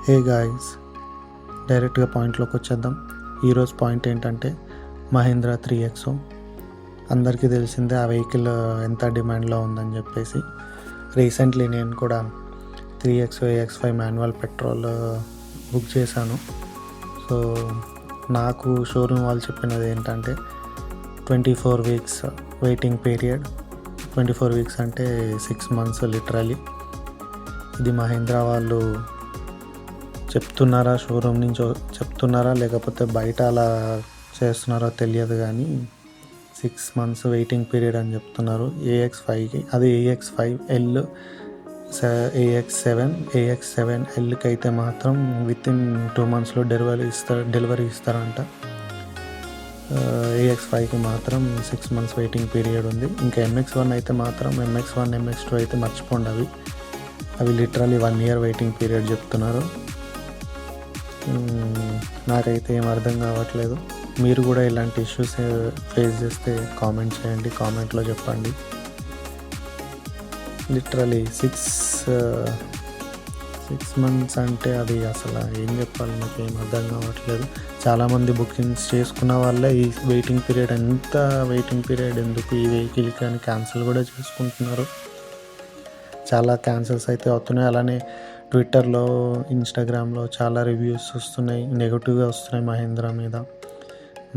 Hey guys, డైరెక్ట్గా పాయింట్లోకి వచ్చేద్దాం. ఈరోజు పాయింట్ ఏంటంటే మహీంద్రా 3XO. అందరికీ తెలిసిందే ఆ వెహికల్ ఎంత డిమాండ్లో ఉందని చెప్పేసి. రీసెంట్లీ నేను కూడా 3XO AX5 manual petrol book చేశాను. సో నాకు షోరూమ్ వాళ్ళు చెప్పినది ఏంటంటే 24 వీక్స్ వెయిటింగ్ పీరియడ్. 24 వీక్స్ అంటే 6 months లిటరలీ. ఇది మహీంద్రా వాళ్ళు చెప్తున్నారా, షోరూమ్ నుంచి చెప్తున్నారా లేకపోతే బయట అలా చేస్తున్నారో తెలియదు, కానీ 6 months వెయిటింగ్ పీరియడ్ అని చెప్తున్నారు AX5కి. అది AX5L, AX7, AX7Lకి అయితే మాత్రం వితిన్ 2 monthsలో డెలివరీ ఇస్తారంట. AX5కి మాత్రం 6 months వెయిటింగ్ పీరియడ్ ఉంది. ఇంకా MX1 అయితే మాత్రం MX1, MX2 అయితే మర్చిపోండి, అవి లిటరలీ 1 year వెయిటింగ్ పీరియడ్ చెప్తున్నారు. నాకైతే ఏం అర్థం కావట్లేదు. మీరు కూడా ఇలాంటి ఇష్యూస్ ఫేస్ చేస్తే కామెంట్ చేయండి, కామెంట్లో చెప్పండి. లిటరలీ 6 months అంటే అది అసలు ఏం చెప్పాలి, నాకు ఏం అర్థం కావట్లేదు. చాలామంది బుకింగ్స్ చేసుకున్న వాళ్ళే ఈ వెయిటింగ్ పీరియడ్, ఎంత వెయిటింగ్ పీరియడ్ ఎందుకు ఈ వెహికల్కి అని క్యాన్సిల్ కూడా చేసుకుంటున్నారు. చాలా క్యాన్సిల్స్ అయితే అవుతున్నాయి. అలానే ట్విట్టర్లో, ఇన్స్టాగ్రామ్లో చాలా రివ్యూస్ వస్తున్నాయి, నెగిటివ్గా వస్తున్నాయి మహీంద్రా మీద.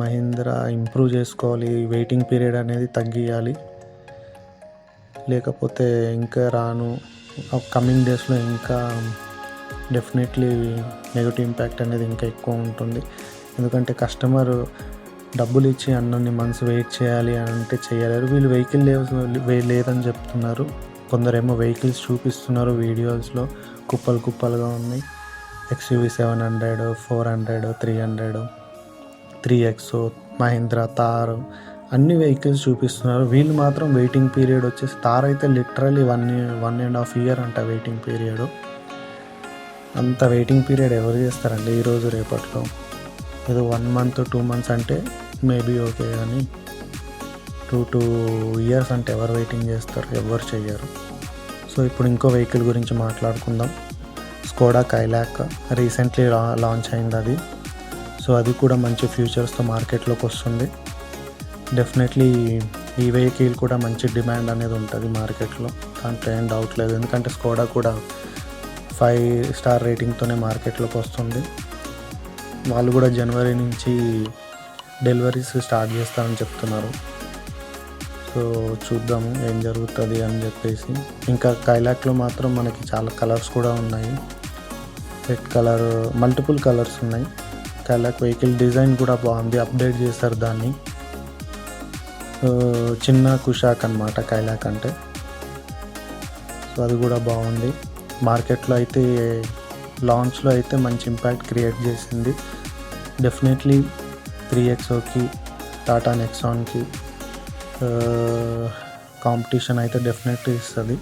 మహీంద్రా ఇంప్రూవ్ చేసుకోవాలి, వెయిటింగ్ పీరియడ్ అనేది తగ్గియాలి, లేకపోతే ఇంకా కమింగ్ డేస్లో ఇంకా డెఫినెట్లీ నెగిటివ్ ఇంపాక్ట్ అనేది ఇంకా ఎక్కువ ఉంటుంది. ఎందుకంటే కస్టమర్ డబ్బులు ఇచ్చి అన్ని మంత్స్ వెయిట్ చేయాలి అంటే చేయలేరు. వీళ్ళు వెహికల్ లేదని చెప్తున్నారు. కొందరేమో వెహికల్స్ చూపిస్తున్నారు వీడియోస్లో, కుప్పలుగా ఉన్నాయి. XUV 700, 400, 300, 3XO, మహీంద్రా థార్, అన్ని వెహికల్స్ చూపిస్తున్నారు. వీళ్ళు మాత్రం వెయిటింగ్ పీరియడ్ వచ్చేసి థార్ అయితే లిటరలీ 1.5 year అంట వెయిటింగ్ పీరియడ్. అంత వెయిటింగ్ పీరియడ్ ఎవరు చేస్తారండి ఈరోజు రేపట్లో? ఏదో 1 month, 2 months అంటే మేబీ ఓకే, కానీ 2 years అంటే ఎవరు వెయిటింగ్ చేస్తారు? ఎవరు చెయ్యరు. సో ఇప్పుడు ఇంకో వెహికల్ గురించి మాట్లాడుకుందాం. స్కోడా కైలాక్ రీసెంట్లీ లాంచ్ అయింది అది. సో అది కూడా మంచి ఫ్యూచర్స్తో మార్కెట్లోకి వస్తుంది. డెఫినెట్లీ ఈ వెహికల్ కూడా మంచి డిమాండ్ అనేది ఉంటుంది మార్కెట్లో, దాంట్లో ఏం డౌట్ లేదు. ఎందుకంటే స్కోడా కూడా 5 star రేటింగ్తోనే మార్కెట్లోకి వస్తుంది. వాళ్ళు కూడా జనవరి నుంచి డెలివరీస్ స్టార్ట్ చేస్తారని చెప్తున్నారు. సో చూద్దాము ఏం జరుగుతుంది అని చెప్పేసి. ఇంకా కైలాక్లో మాత్రం మనకి చాలా కలర్స్ కూడా ఉన్నాయి. రెడ్ కలర్, మల్టిపుల్ కలర్స్ ఉన్నాయి. కైలాక్ వెహికల్ డిజైన్ కూడా బాగుంది, అప్డేట్ చేశారు దాన్ని. చిన్న కుషాక్ అన్నమాట కైలాక్ అంటే. సో అది కూడా బాగుంది. మార్కెట్లో అయితే లాంచ్లో అయితే మంచి ఇంపాక్ట్ క్రియేట్ చేసింది. డెఫినెట్లీ 3XOకి, టాటా నెక్సాన్కి కాంపిటీషన్ అయితే డెఫినెట్లీ ఇస్తుంది.